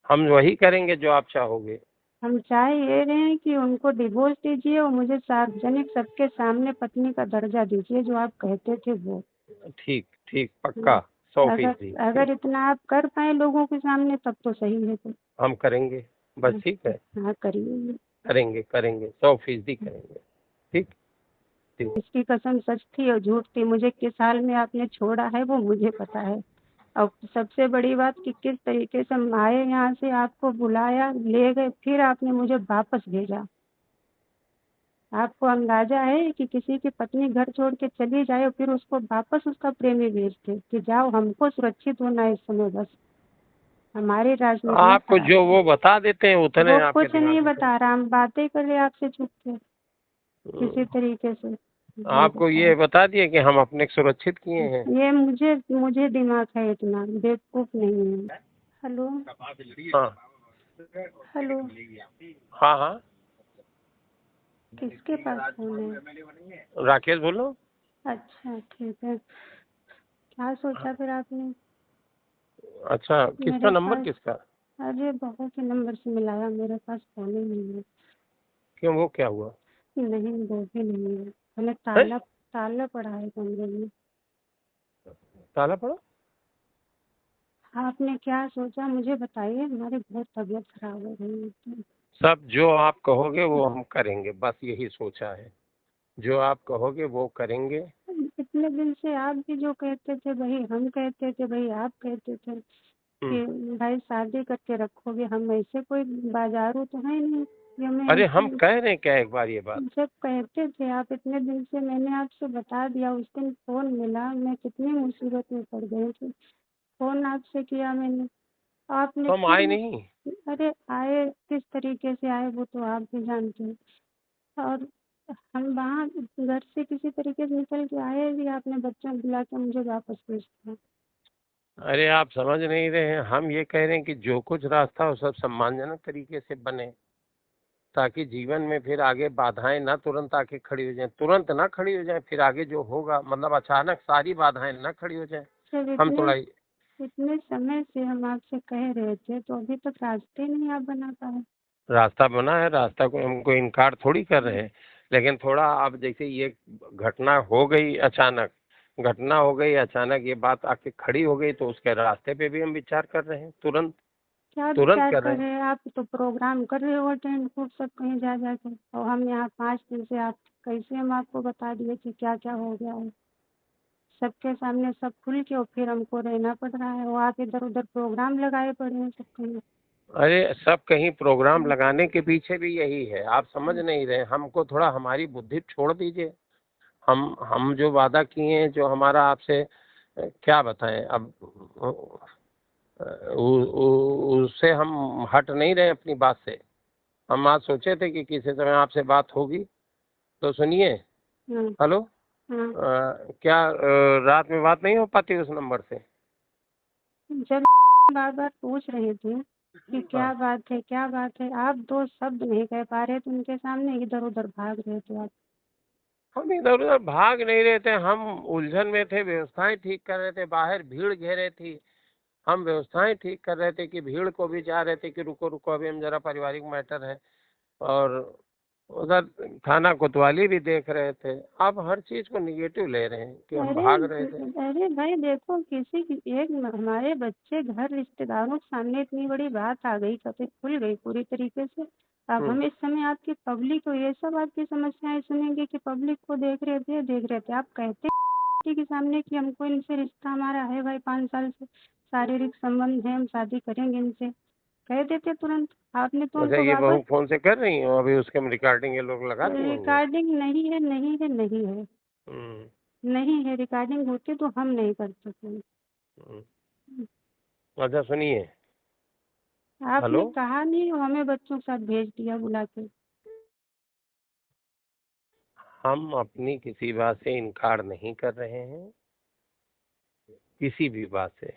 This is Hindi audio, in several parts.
हम वही करेंगे जो आप चाहोगे। हम चाह ये रहे हैं कि उनको डिवोर्स दीजिए और मुझे सार्वजनिक सबके सामने पत्नी का दर्जा दीजिए, जो आप कहते थे वो। ठीक ठीक, पक्का, अगर 100%। अगर इतना आप कर पाए लोगों के सामने तब तो सही है। तो हम करेंगे, बस ठीक है। हाँ करिए। करेंगे करेंगे, 100% करेंगे। ठीक ठीक। इसकी कसम सच थी और झूठ थी, मुझे किस हाल में आपने छोड़ा है वो मुझे पता है। और सबसे बड़ी बात कि किस तरीके से हम आए यहाँ से, आपको बुलाया, ले गए, फिर आपने मुझे वापस भेजा। आपको अंदाजा है कि किसी की पत्नी घर छोड़ के चली जाए और फिर उसको वापस उसका प्रेमी भेजते कि जाओ, हमको सुरक्षित होना है इस समय बस। हमारी राजनीति में आपको जो वो बता देते हैं उतने वो आपके कुछ नहीं दिमाग में बता रहा, हम बातें कर रहे आपसे छुप के किसी तरीके से। ये आपको बताओ, ये बता दिए कि हम अपने को सुरक्षित किए हैं। ये मुझे मुझे दिमाग है, इतना बेवकूफ नहीं है। हेलो। हाँ हेलो। हाँ हाँ। किसके पास फोन है? राकेश बोलो। अच्छा ठीक है। क्या सोचा फिर आपने? अच्छा, मेरे किसका नंबर पास, किसका? अरे बहू के नंबर से मिलाया, मेरे पास फोन ही नहीं है। क्यों, वो क्या हुआ? नहीं, वो भी नहीं है। मैंने है? ताला ताला पड़ा है कमरे में। ताला पड़ा? आपने क्या सोचा मुझे बताइए, हमारी बहुत तबीयत खराब हो रही है। सब जो आप कहोगे वो हम करेंगे, बस यही सोचा है। जो आप कहोगे वो करेंगे। इतने दिन से आप भी जो कहते थे वही हम कहते थे, वही आप कहते थे हम्म। कि भाई शादी करके रखोगे। हम ऐसे कोई बाजारू तो है नहीं कि हमें अरे हम ऐसे। कह रहे हैं क्या एक बार ये बात? जब कहते थे आप इतने दिन से, मैंने आपसे बता दिया, उस दिन फोन मिला, मैं कितनी मुसीबत में पड़ गई थी। फोन आपसे किया मैंने, आपने तो हम फिर, आए नहीं। अरे आए किस तरीके से आए वो तो आप भी जानते हैं। और हम वहाँ घर से किसी तरीके से निकल के आए भी, आपने बच्चों को बुला के मुझे वापस भेज दिया। अरे आप समझ नहीं रहे हैं, हम ये कह रहे हैं कि जो कुछ रास्ता हो सब सम्मानजनक तरीके से बने, ताकि जीवन में फिर आगे बाधाएं ना तुरंत आके खड़ी हो जाएं, तुरंत ना खड़ी हो जाएं, फिर आगे जो होगा मतलब अचानक सारी बाधाएं ना खड़ी हो जाएं। जब हम इतने थोड़ा इतने समय से हम आपसे कह रहे थे तो अभी तक रास्ते नहीं आप बना पाए। रास्ता बना है, रास्ता को हमको इनकार थोड़ी कर रहे हैं, लेकिन थोड़ा अब जैसे ये घटना हो गई अचानक, घटना हो गई अचानक, ये बात आके खड़ी हो गई, तो उसके रास्ते पे भी हम विचार कर रहे हैं, तुरंत क्या तुरंत विचार कर कर रहे हैं। रहे हैं आप? तो प्रोग्राम कर रहे हो अटेंड खूब सब कहीं जा जाके, और हम यहाँ 5 दिन से, आप कैसे हम आपको बता दिए कि क्या क्या हो गया है सबके सामने, सब खुल के, और फिर हमको रहना पड़ रहा है। वो आप इधर उधर प्रोग्राम लगाए पड़े हैं सब कहीं। अरे सब कहीं प्रोग्राम लगाने के पीछे भी यही है, आप समझ नहीं रहे, हमको थोड़ा हमारी बुद्धि छोड़ दीजिए। हम जो वादा किए हैं, जो हमारा आपसे क्या बताएं अब, उससे हम हट नहीं रहे अपनी बात से। हम आज सोचे थे कि किसी समय आपसे बात होगी, तो सुनिए। हाँ। हेलो। हाँ। क्या रात में बात नहीं हो पाती उस नंबर से? जब बार बार पूछ रहे थे कि हाँ। क्या बात है क्या बात है, आप दो शब्द नहीं कह पा रहे थे उनके सामने, इधर उधर भाग रहे थे आप। हम इधर उधर भाग नहीं रहे थे, हम उलझन में थे, व्यवस्थाएं ठीक कर रहे थे, बाहर भीड़ घेरे थी। हम व्यवस्थाएं ठीक कर रहे थे कि भीड़ को भी जा रहे थे कि रुको रुको, अभी हम जरा पारिवारिक मैटर है। और उधर थाना कोतवाली भी देख रहे थे। आप हर चीज को निगेटिव ले रहे हैं कि हम अरे भाग रहे थे। अरे भाई देखो, किसी की एक हमारे बच्चे घर रिश्तेदारों के सामने इतनी बड़ी बात आ गई, कभी खुल गई पूरी तरीके से। अब हम्म। हम इस समय आपकी पब्लिक को ये सब आपकी समस्याएं सुनेंगे कि पब्लिक को देख रहे थे आप कहते हैं के सामने कि हमको इनसे रिश्ता हमारा है भाई, 5 साल से शारीरिक संबंध है, हम शादी करेंगे इनसे, कह देते तुरंत। आपने तो अच्छा, उनको ये वापस, बहू फोन से कर रही हो अभी, उसके रिकॉर्डिंग ये लोग लगा दिए होंगे। रिकॉर्डिंग नहीं है नहीं है नहीं है हम्म। नहीं है, रिकॉर्डिंग होती तो हम नहीं करते थे। हम्म। अच्छा सुनिए। हेलो। आपने कहा नहीं और हमें बच्चों के साथ भेज दिया बुला के। हम अपनी किसी बात से इनकार नहीं कर रहे हैं, किसी भी बात से।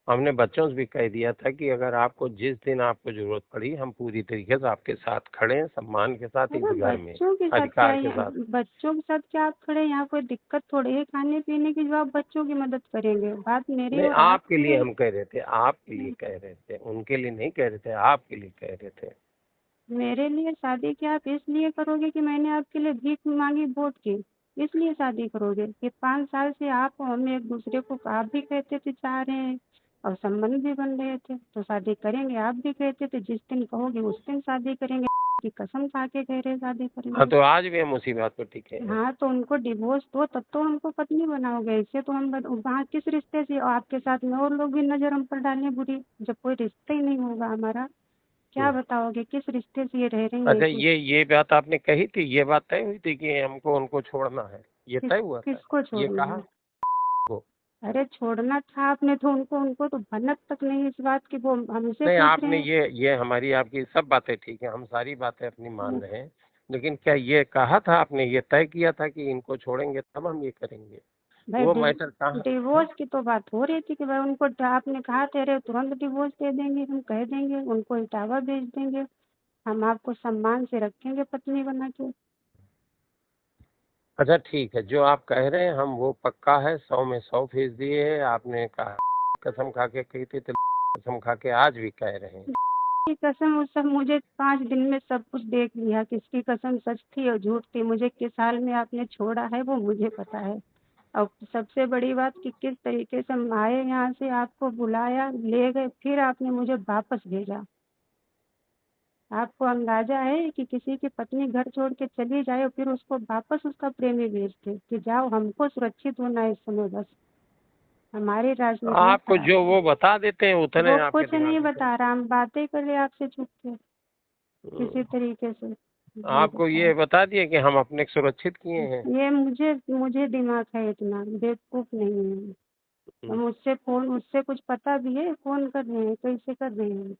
हमने बच्चों से भी कह दिया था कि अगर आपको जिस दिन आपको जरूरत पड़ी हम पूरी तरीके से आपके साथ खड़े हैं, सम्मान के साथ इस अरे घर में, बच्चों के साथ क्या अधिकार के है, साथ। बच्चों के साथ क्या आप खड़े हैं? यहाँ कोई दिक्कत थोड़ी है खाने पीने की जो आप बच्चों की मदद करेंगे। बात मेरी नहीं, और आपके आपकी लिए है। हम कह रहे थे, आपके लिए कह रहे थे, उनके लिए नहीं कह रहे थे, आपके लिए कह रहे थे। मेरे लिए शादी क्या आप इसलिए करोगे कि मैंने आपके लिए भीख मांगी वोट की, इसलिए शादी करोगे? कि 5 साल से आप और हम एक दूसरे को आप भी कहते थे चाह रहे हैं और संबंध भी बन रहे थे, तो शादी करेंगे। आप भी कहते थे जिस दिन कहोगे उस दिन शादी करेंगे, की कसम खा के कह रहे शादी हाँ, करेंगे। तो आज भी हम उसी बात पर टिके हैं। हाँ तो उनको डिवोर्स दो तब तो हमको पत्नी बनाओगे, ऐसे तो हम वहाँ किस रिश्ते से आपके साथ में और लोग भी नजर हम पर डालें बुरी, जब कोई रिश्ता ही नहीं होगा हमारा। क्या हम्म। बताओगे किस रिश्ते से ये रह रही हैं अच्छा, कि ये बात आपने कही थी, ये बात तय हुई थी कि हमको उनको छोड़ना है, ये किस तय हुआ था? किसको ये छोड़ना कहा है? को? अरे छोड़ना था आपने तो उनको, उनको तो भनक तक नहीं इस बात की, वो हमसे नहीं, पूछ रहे आपने हैं। ये हमारी आपकी सब बातें ठीक है, हम सारी बातें अपनी मान रहे हैं, लेकिन क्या ये कहा था आपने, ये तय किया था कि इनको छोड़ेंगे तब हम ये करेंगे? भाई वो मैटर कहाँ? हाँ? डिवोर्स की तो बात हो रही थी कि भाई उनको आपने कहा थे अरे तुरंत डिवोर्स दे देंगे, हम कह देंगे उनको इटावा भेज देंगे, हम आपको सम्मान से रखेंगे पत्नी बना के। अच्छा ठीक है, जो आप कह रहे हैं हम वो पक्का है, 100 में 100% है। आपने कहा कसम खा के कही थी, तो कसम खा के आज भी कह रहे हैं। की कसम उस सब मुझे 5 दिन में सब कुछ देख लिया, किसकी कसम सच थी और झूठ थी, मुझे किस हाल में आपने छोड़ा है वो मुझे पता है। और सबसे बड़ी बात कि किस तरीके से हम आए यहाँ से, आपको बुलाया, ले गए, फिर आपने मुझे वापस भेजा। आपको अंदाजा है कि किसी की पत्नी घर छोड़ के चली जाए और फिर उसको वापस उसका प्रेमी भेजते कि जाओ, हमको सुरक्षित होना है इस समय बस। हमारी राजनीति में आपको जो वो बता देते हैं उतने वो आपके कुछ दिमाग नहीं में बता रहा, हम बातें कर रहे आपसे छुप के किसी चल। तरीके से। ये आपको ये बताओ, बता दिए कि हम अपने को सुरक्षित किए हैं। ये मुझे मुझे दिमाग है, इतना बेवकूफ नहीं है। तो हम्म। मुझसे फोन, उससे कुछ पता भी है, फोन कर रहे हैं, कैसे कर रहे हैं?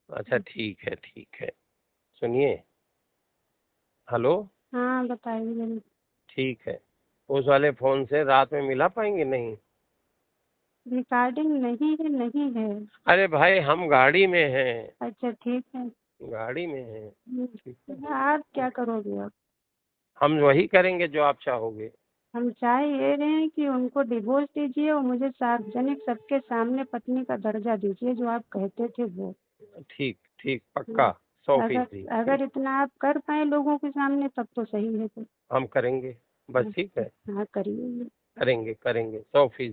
अच्छा ठीक है, ठीक है, सुनिए। हेलो। हाँ बताइए। ठीक है, उस वाले फोन से रात में मिला पाएंगे? नहीं। रिकॉर्डिंग नहीं है, नहीं है। अरे भाई, हम गाड़ी में हैं, अच्छा ठीक है। गाड़ी में हैं। ठीक है, आप क्या करोगे अब? हम वही करेंगे जो आप चाहोगे। हम चाह ये रहे हैं कि उनको डिवोर्स दीजिए और मुझे सार्वजनिक सबके सामने पत्नी का दर्जा दीजिए जो आप कहते थे वो। ठीक ठीक, पक्का, सौ अगर फीसदी अगर इतना आप कर पाए लोगों के सामने तब तो सही है। तो हम करेंगे, बस ठीक है, हाँ करिए। करेंगे करेंगे 100%।